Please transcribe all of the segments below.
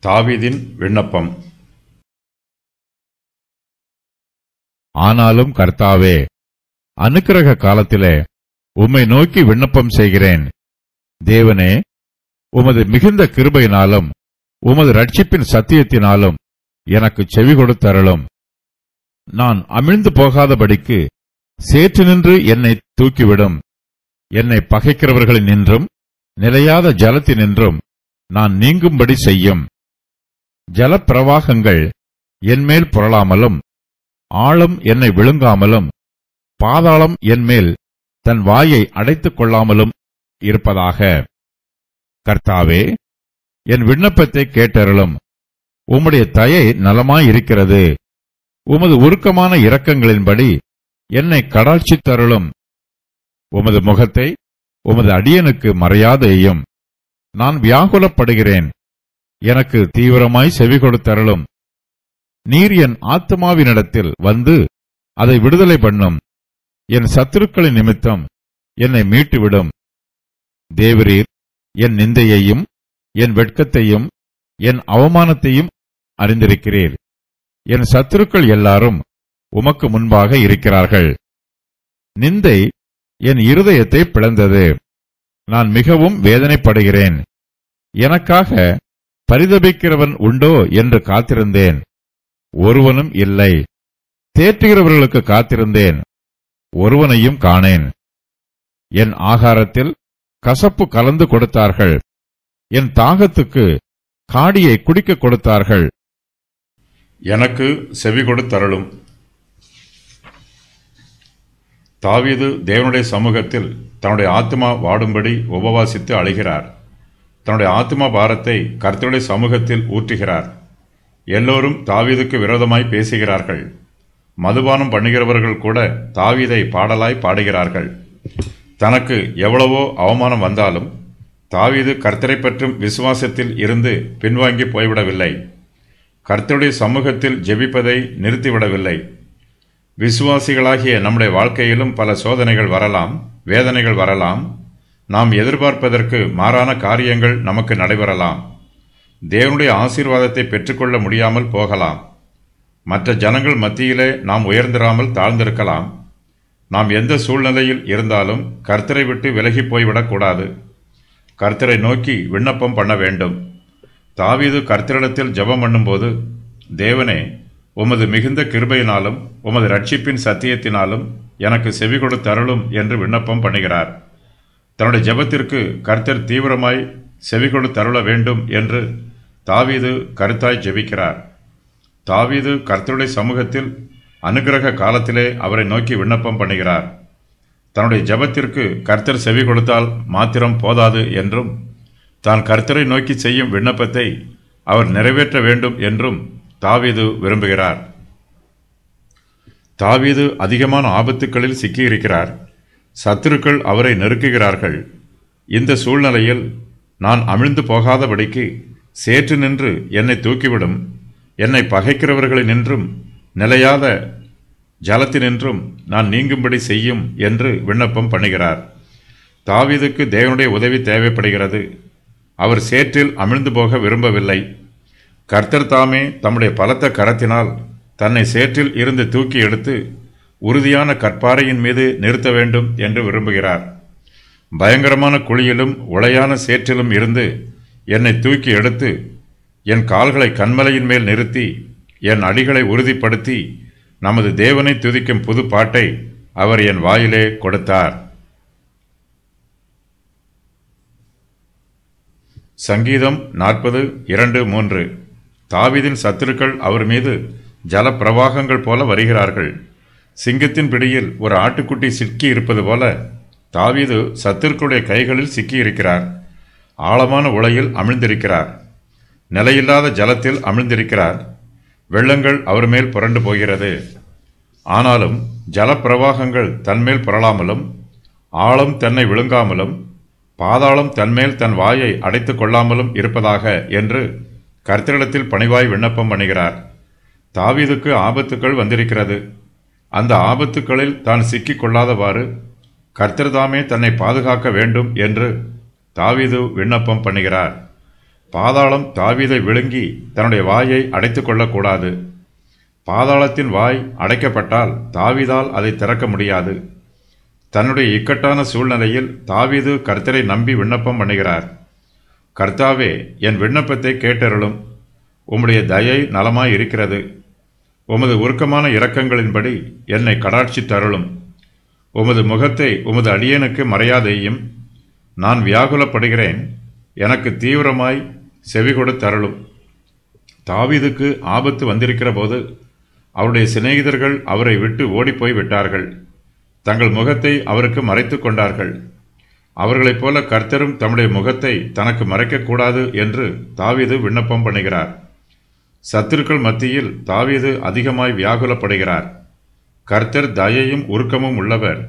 தாவீதின் விண்ணப்பம். ஆனாலும் கர்த்தாவே, அனுக்கிரக காலத்திலே உம்மை நோக்கி விண்ணப்பம் செய்கிறேன். தேவனே, உமது மிகுந்த கிருபையினாலும் உமது ரட்சிப்பின் சத்தியத்தினாலும் எனக்கு செவி கொடுத்தருளும். நான் அமிழ்ந்து போகாதபடிக்கு சேற்று நின்று என்னை தூக்கிவிடும். என்னை பகைக்கிறவர்களினின்றும் நிலையாத ஜலத்தினின்றும் நான் நீங்கும்படி செய்யும். ஜலப்பிரவாகங்கள் என்மேல் புரளாமலும் ஆழம் என்னை விழுங்காமலும் பாதாளம் என்மேல் தன் வாயை அடைத்துக் கொள்ளாமலும் இருப்பதாக. கர்த்தாவே, என் விண்ணப்பத்தை கேட்டருளும். உம்முடைய தயை நலமாயிருக்கிறது. உமது உருக்கமான இரக்கங்களின்படி என்னை கடாட்சித்தருளும். உமது முகத்தை உமது அடியனுக்கு மறையாதேயும். நான் வியாகுலப்படுகிறேன். எனக்கு தீவிரமாய் செவி கொடுத்தருளும். நீர் என் ஆத்துமாவினிடத்தில் வந்து அதை விடுதலை பண்ணும். என் சத்துருக்களின் நிமித்தம் என்னை மீட்டுவிடும். தேவரீர் என் நிந்தையையும் என் வெட்கத்தையும் என் அவமானத்தையும் அறிந்திருக்கிறீர். என் சத்துருக்கள் எல்லாரும் உமக்கு முன்பாக இருக்கிறார்கள். நிந்தை என் இருதயத்தை பிளந்தது. நான் மிகவும் வேதனைப்படுகிறேன். எனக்காக பரிதபிக்கிறவன் உண்டோ என்று காத்திருந்தேன், ஒருவனும் இல்லை. தேற்றுகிறவர்களுக்கு காத்திருந்தேன், ஒருவனையும் காணேன். என் ஆகாரத்தில் கசப்பு கலந்து கொடுத்தார்கள். என் தாகத்துக்கு காடியை குடிக்க கொடுத்தார்கள். எனக்கு செவி கொடுத்தருளும். தாவீது தேவனுடைய சமூகத்தில் தன்னுடைய ஆத்துமா வாடும்படி உபவாசித்து அழுகிறார். தன்னுடைய ஆத்துமா பாரத்தை கர்த்தருடைய சமூகத்தில் ஊற்றுகிறார். எல்லோரும் தாவீதுக்கு விரோதமாய் பேசுகிறார்கள். மதுபானம் பண்ணுகிறவர்கள் கூட தாவீதை பாடலாய் பாடுகிறார்கள். தனக்கு எவ்வளவோ அவமானம் வந்தாலும் தாவீது கர்த்தரை பற்றும் விசுவாசத்தில் இருந்து பின்வாங்கி போய்விடவில்லை. கர்த்தருடைய சமூகத்தில் ஜெபிப்பதை நிறுத்திவிடவில்லை. விசுவாசிகளாகிய நம்முடைய வாழ்க்கையிலும் பல சோதனைகள் வரலாம், வேதனைகள் வரலாம். நாம் எதிர்பார்ப்பதற்கு மாறான காரியங்கள் நமக்கு நடைபெறலாம். தேவனுடைய ஆசீர்வாதத்தை பெற்றுக்கொள்ள முடியாமல் போகலாம். மற்ற ஜனங்கள் மத்தியிலே நாம் உயர்ந்திராமல் தாழ்ந்திருக்கலாம். நாம் எந்த சூழ்நிலையில் இருந்தாலும் கர்த்தரை விட்டு விலகி போய்விடக்கூடாது. கர்த்தரை நோக்கி விண்ணப்பம் பண்ண வேண்டும். தாவீது கர்த்தரிடத்தில் ஜெபம் பண்ணும்போது, தேவனே, உமது மிகுந்த கிருபையினாலும் உமது ரட்சிப்பின் சத்தியத்தினாலும் எனக்கு செவி கொடுத்தருளும் என்று விண்ணப்பம் பண்ணுகிறார். தன்னுடைய ஜெபத்திற்கு கர்த்தர் தீவிரமாய் செவி கொடுத்தருள வேண்டும் என்று தாவீது கருத்தாய் ஜெபிக்கிறார். தாவீது கர்த்தருடைய சமூகத்தில் அனுக்கிரக காலத்திலே அவரை நோக்கி விண்ணப்பம் பண்ணுகிறார். தன்னுடைய ஜெபத்திற்கு கர்த்தர் செவி கொடுத்தால் மாத்திரம் போதாது என்றும், தான் கர்த்தரை நோக்கி செய்யும் விண்ணப்பத்தை அவர் நிறைவேற்ற வேண்டும் என்றும் தாவீது விரும்புகிறார். தாவீது அதிகமான ஆபத்துக்களில் சிக்கியிருக்கிறார். சத்துருக்கள் அவரை நெருக்குகிறார்கள். இந்த சூழ்நிலையில் நான் அமிழ்ந்து போகாதபடிக்கு சேற்று நின்று என்னை தூக்கிவிடும். என்னை பகைக்கிறவர்களினின்றும் நிலையாத ஜலத்தினின்றும் நான் நீங்கும்படி செய்யும் என்று விண்ணப்பம் பண்ணுகிறார். தாவீதுக்கு தேவனுடைய உதவி தேவைப்படுகிறது. அவர் சேற்றில் அமிழ்ந்து போக விரும்பவில்லை. கர்த்தர் தாமே தம்முடைய பலத்த கரத்தினால் தன்னை சேற்றில் இருந்து தூக்கி எடுத்து உறுதியான கற்பாறையின் மீது நிறுத்த வேண்டும் என்று விரும்புகிறார். பயங்கரமான குழியிலும் உளையான சேற்றிலும் இருந்து என்னை தூக்கி எடுத்து என் கால்களை கன்மலையின் மேல் நிறுத்தி என் அடிகளை உறுதிப்படுத்தி நமது தேவனை துதிக்கும் புது பாட்டை அவர் என் வாயிலே கொடுத்தார். சங்கீதம் 40:2-3. தாவீதின் சத்துருக்கள் அவர் மீது ஜல பிரவாகங்கள் போல வருகிறார்கள். சிங்கத்தின் பிடியில் ஒரு ஆட்டுக்குட்டி சிக்கி இருப்பது போல தாவீது சத்துருக்களுடைய கைகளில் சிக்கியிருக்கிறார். ஆழமான உளையில் அமிழ்ந்திருக்கிறார். நிலையில்லாத ஜலத்தில் அமிழ்ந்திருக்கிறார். வெள்ளங்கள் அவர் மேல் புரண்டு போகிறது. ஆனாலும் ஜலப்பிரவாகங்கள் தன்மேல் புரளாமலும் ஆழம் தன்னை விழுங்காமலும் பாதாளம் தன்மேல் தன் வாயை அடைத்துக் கொள்ளாமலும் இருப்பதாக என்று கர்த்தரிடத்தில் பணிவாய் விண்ணப்பம் பண்ணுகிறார். தாவீதுக்கு ஆபத்துக்கள் வந்திருக்கிறது. அந்த ஆபத்துக்களில் தான் சிக்கிக் கொள்ளாதவாறு கர்த்தர்தாமே தன்னை பாதுகாக்க வேண்டும் என்று தாவீது விண்ணப்பம் பண்ணுகிறார். பாதாளம் தாவீதை விழுங்கி தன்னுடைய வாயை அடைத்துக் கொள்ளக்கூடாது. பாதாளத்தின் வாய் அடைக்கப்பட்டால் தாவீதால் அதை திறக்க முடியாது. தன்னுடைய இக்கட்டான சூழ்நிலையில் தாவீது கர்த்தரை நம்பி விண்ணப்பம் பண்ணுகிறார். கர்த்தாவே, என் விண்ணப்பத்தை கேட்டருளும். உம்முடைய தயை நலமாய் இருக்கிறது. உமது உருக்கமான இரக்கங்களின்படி என்னை கடாட்சி தருளும். உமது முகத்தை உமது அடியேனுக்கு மறையாதேயும். நான் வியாகுலப்படுகிறேன். எனக்கு தீவிரமாய் செவிகொடு தருளும். தாவீதுக்கு ஆபத்து வந்திருக்கிற போது அவருடைய சிநேகிதர்கள் அவரை விட்டு ஓடிப்போய் விட்டார்கள். தங்கள் முகத்தை அவருக்கு மறைத்துக் கொண்டார்கள். அவர்களைப் போல கர்த்தரும் தம்முடைய முகத்தை தனக்கு மறைக்கக்கூடாது என்று தாவீது விண்ணப்பம் பண்ணுகிறார். சத்துருக்கள் மத்தியில் தாவீது அதிகமாய் வியாகுலப்படுகிறார். கர்த்தர் தயையும் உருக்கமும் உள்ளவர்.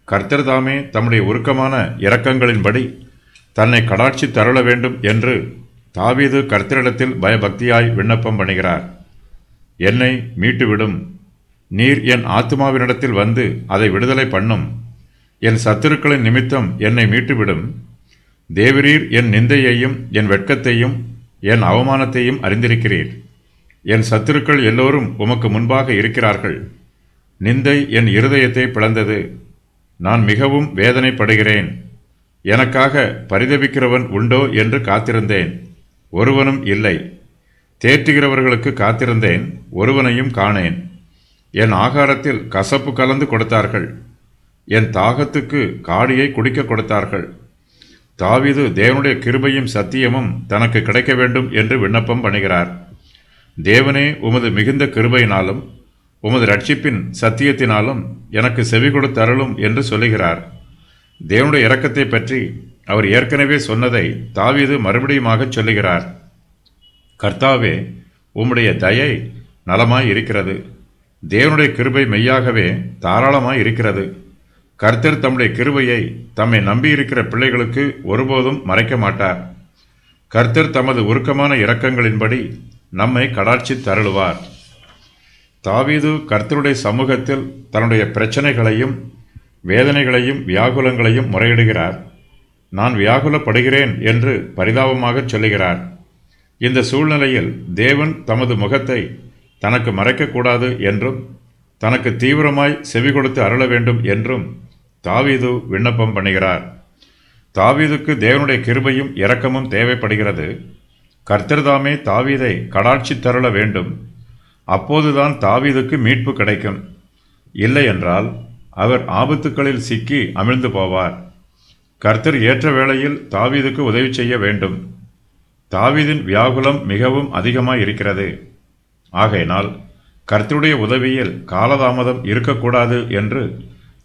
கர்த்தர் தாமே தம்முடைய உருக்கமான இரக்கங்களின்படி தன்னை கடாட்சி தருள வேண்டும் என்று தாவீது கர்த்தரிடத்தில் பயபக்தியாய் விண்ணப்பம் பண்ணுகிறார். என்னை மீட்டுவிடும். நீர் என் ஆத்துமாவினிடத்தில் வந்து அதை விடுதலை பண்ணும். என் சத்துருக்களின் நிமித்தம் என்னை மீட்டுவிடும். தேவரீர் என் நிந்தையையும் என் வெட்கத்தையும் என் அவமானத்தையும் அறிந்திருக்கிறீர். என் சத்துருக்கள் எல்லோரும் உமக்கு முன்பாக இருக்கிறார்கள். நிந்தை என் இருதயத்தை பிளந்தது. நான் மிகவும் வேதனைப்படுகிறேன். எனக்காக பரிதபிக்கிறவன் உண்டோ என்று காத்திருந்தேன், ஒருவனும் இல்லை. தேற்றுகிறவர்களுக்கு காத்திருந்தேன், ஒருவனையும் காணேன். என் ஆகாரத்தில் கசப்பு கலந்து கொடுத்தார்கள். என் தாகத்துக்கு காடியை குடிக்க கொடுத்தார்கள். தாவீது தேவனுடைய கிருபையும் சத்தியமும் தனக்கு கிடைக்க வேண்டும் என்று விண்ணப்பம் பண்ணுகிறார். தேவனே, உமது மிகுந்த கிருபையினாலும் உமது ரட்சிப்பின் சத்தியத்தினாலும் எனக்கு செவி கொடுத்தருளும் என்று சொல்லுகிறார். தேவனுடைய இரக்கத்தை பற்றி அவர் ஏற்கனவே சொன்னதை தாவீது மறுபடியுமாக சொல்லுகிறார். கர்த்தாவே, உம்முடைய தயை நலமாய் இருக்கிறது. தேவனுடைய கிருபை மெய்யாகவே தாராளமாய் இருக்கிறது. கர்த்தர் தம்முடைய கிருபையை தம்மை நம்பியிருக்கிற பிள்ளைகளுக்கு ஒருபோதும் மறைக்க மாட்டார். கர்த்தர் தமது உருக்கமான இரக்கங்களின்படி நம்மை கடாட்சி தருளுவார். தாவீது கர்த்தருடைய சமூகத்தில் தன்னுடைய பிரச்சனைகளையும் வேதனைகளையும் வியாகுலங்களையும் முறையிடுகிறார். நான் வியாகுலப்படுகிறேன் என்று பரிதாபமாக சொல்லுகிறார். இந்த சூழ்நிலையில் தேவன் தமது முகத்தை தனக்கு மறைக்கக்கூடாது என்றும் தனக்கு தீவிரமாய் செவி கொடுத்து அருள வேண்டும் என்றும் தாவீது விண்ணப்பம் பண்ணுகிறார். தாவீதுக்கு தேவனுடைய கிருபையும் இரக்கமும் தேவைப்படுகிறது. கர்த்தர்தாமே தாவீதை கடாட்சி தருள வேண்டும். அப்போதுதான் தாவீதுக்கு மீட்பு கிடைக்கும். இல்லை என்றால் அவர் ஆபத்துக்களில் சிக்கி அமிழ்ந்து போவார். கர்த்தர் ஏற்ற வேளையில் தாவீதுக்கு உதவி செய்ய வேண்டும். தாவீதின் வியாகுலம் மிகவும் அதிகமாய் இருக்கிறது. ஆகையினால் கர்த்தருடைய உதவியில் காலதாமதம் இருக்கக்கூடாது என்று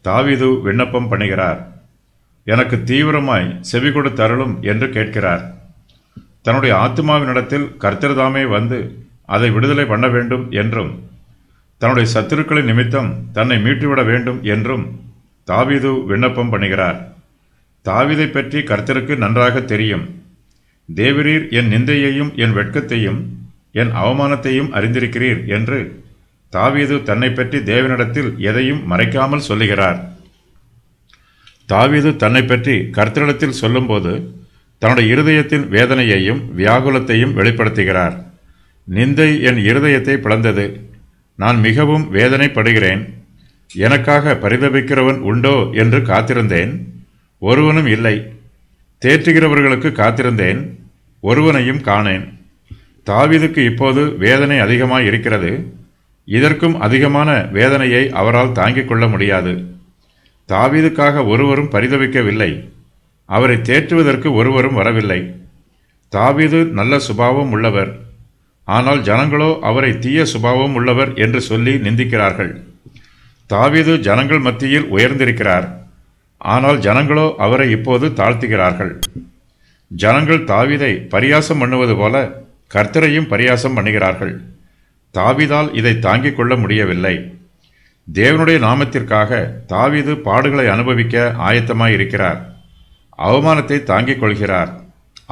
தாவீது விண்ணப்பம் பண்ணுகிறார். எனக்கு தீவிரமாய் செவி கொடுத்தருளும் என்று கேட்கிறார். தன்னுடைய ஆத்துமாவினிடத்தில் கர்த்தர்தாமே வந்து அதை விடுதலை பண்ண வேண்டும் என்றும் தன்னுடைய சத்துருக்களின் நிமித்தம் தன்னை மீட்டுவிட வேண்டும் என்றும் தாவீது விண்ணப்பம் பண்ணுகிறார். தாவீதை பற்றி கர்த்தருக்கு நன்றாக தெரியும். தேவரீர் என் நிந்தையையும் என் வெட்கத்தையும் என் அவமானத்தையும் அறிந்திருக்கிறீர் என்று தாவீது தன்னை பற்றி தேவனிடத்தில் எதையும் மறைக்காமல் சொல்லுகிறார். தாவீது தன்னை பற்றி கர்த்தரிடத்தில் சொல்லும்போது தன்னுடைய இருதயத்தின் வேதனையையும் வியாகுலத்தையும் வெளிப்படுத்துகிறார். நிந்தை என் இருதயத்தை பிளந்தது. நான் மிகவும் வேதனைப்படுகிறேன். எனக்காக பரிதபிக்கிறவன் உண்டோ என்று காத்திருந்தேன், ஒருவனும் இல்லை. தேற்றுகிறவர்களுக்கு காத்திருந்தேன், ஒருவனையும் காணேன். தாவீதுக்கு இப்போது வேதனை அதிகமாய் இருக்கிறது. இதற்கும் அதிகமான வேதனையை அவரால் தாங்கிக் கொள்ள முடியாது. தாவீதுக்காக ஒருவரும் பரிதபிக்கவில்லை. அவரை தேற்றுவதற்கு ஒருவரும் வரவில்லை. தாவீது நல்ல சுபாவம் உள்ளவர். ஆனால் ஜனங்களோ அவரை தீய சுபாவம் உள்ளவர் என்று சொல்லி நிந்திக்கிறார்கள். தாவீது ஜனங்கள் மத்தியில் உயர்ந்திருக்கிறார். ஆனால் ஜனங்களோ அவரை இப்போது தாழ்த்துகிறார்கள். ஜனங்கள் தாவீதை பரியாசம் பண்ணுவது போல கர்த்தரையும் பரியாசம் பண்ணுகிறார்கள். தாவீதால் இதை தாங்கிக் கொள்ள முடியவில்லை. தேவனுடைய நாமத்திற்காக தாவீது பாடுகளை அனுபவிக்க ஆயத்தமாயிருக்கிறார். அவமானத்தை தாங்கிக் கொள்கிறார்.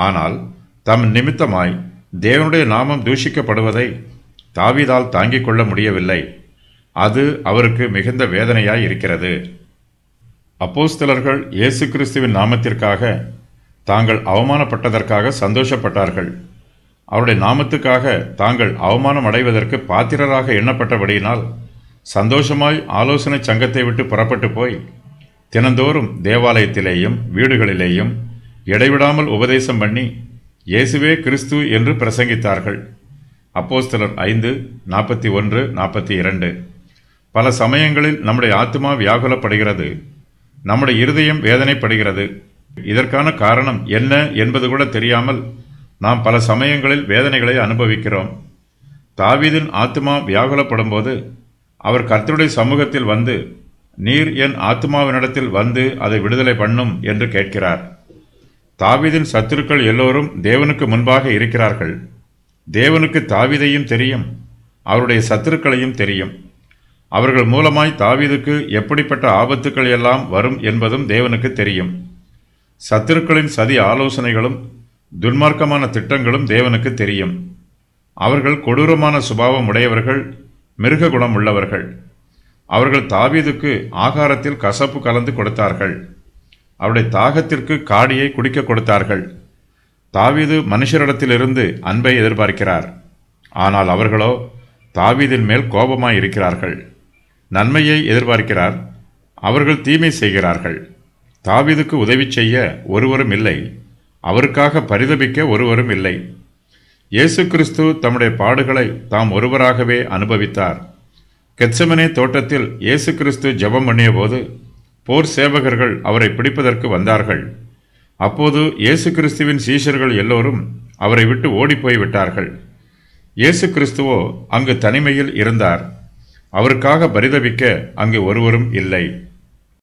ஆனால் தம் நிமித்தமாய் தேவனுடைய நாமம் தூஷிக்கப்படுவதை தாவீதால் தாங்கிக் கொள்ள முடியவில்லை. அது அவருக்கு மிகுந்த வேதனையாய் இருக்கிறது. அப்போஸ்தலர்கள் இயேசு கிறிஸ்துவின் நாமத்திற்காக தாங்கள் அவமானப்பட்டதற்காக சந்தோஷப்பட்டார்கள். அவருடைய நாமத்துக்காக தாங்கள் அவமானம் அடைவதற்கு பாத்திரராக எண்ணப்பட்டபடியினால் சந்தோஷமாய் ஆலோசனை சங்கத்தை விட்டு புறப்பட்டு போய் தினந்தோறும் தேவாலயத்திலேயும் வீடுகளிலேயும் இடைவிடாமல் உபதேசம் பண்ணி இயேசுவே கிறிஸ்து என்று பிரசங்கித்தார்கள். அப்போஸ்தலர் 5:41-42. பல சமயங்களில் நம்முடைய ஆத்துமா வியாகுலப்படுகிறது, நம்முடைய இருதயம் வேதனைப்படுகிறது. இதற்கான காரணம் என்ன என்பது கூட தெரியாமல் நாம் பல சமயங்களில் வேதனைகளை அனுபவிக்கிறோம். தாவீதின் ஆத்துமா வியாகுலப்படும் போது அவர் கர்த்தருடைய சமூகத்தில் வந்து, நீர் என் ஆத்துமாவினிடத்தில் வந்து அதை விடுதலை பண்ணும் என்று கேட்கிறார். தாவீதின் சத்துருக்கள் எல்லோரும் தேவனுக்கு முன்பாக இருக்கிறார்கள். தேவனுக்கு தாவீதையும் தெரியும், அவருடைய சத்துருக்களையும் தெரியும். அவர்கள் மூலமாய் தாவீதுக்கு எப்படிப்பட்ட ஆபத்துக்கள் எல்லாம் வரும் என்பதும் தேவனுக்கு தெரியும். சத்துருக்களின் சதி ஆலோசனைகளும் துன்மார்க்கமான திட்டங்களும் தேவனுக்கு தெரியும். அவர்கள் கொடூரமான சுபாவம் உடையவர்கள், மிருக குணம் உள்ளவர்கள். அவர்கள் தாவீதுக்கு ஆகாரத்தில் கசப்பு கலந்து கொடுத்தார்கள். அவருடைய தாகத்திற்கு காடியை குடிக்க கொடுத்தார்கள். தாவீது மனுஷரிடத்திலிருந்து அன்பை எதிர்பார்க்கிறார். ஆனால் அவர்களோ தாவீதின் மேல் கோபமாய் இருக்கிறார்கள். நன்மையை எதிர்பார்க்கிறார், அவர்கள் தீமை செய்கிறார்கள். தாவீதுக்கு உதவி செய்ய ஒருவரும் இல்லை, அவருக்காக பரிதபிக்க ஒருவரும் இல்லை. இயேசு கிறிஸ்து தம்முடைய பாடுகளை தாம் ஒருவராகவே அனுபவித்தார். கெத்செமனே தோட்டத்தில் இயேசு கிறிஸ்து ஜெபம் பண்ணிய போது போர் சேவகர்கள் அவரை பிடிப்பதற்கு வந்தார்கள். அப்போது இயேசு கிறிஸ்துவின் சீஷர்கள் எல்லோரும் அவரை விட்டு ஓடிப்போய் விட்டார்கள். இயேசு கிறிஸ்துவோ அங்கு தனிமையில் இருந்தார். அவருக்காக பரிதபிக்க அங்கு ஒருவரும் இல்லை.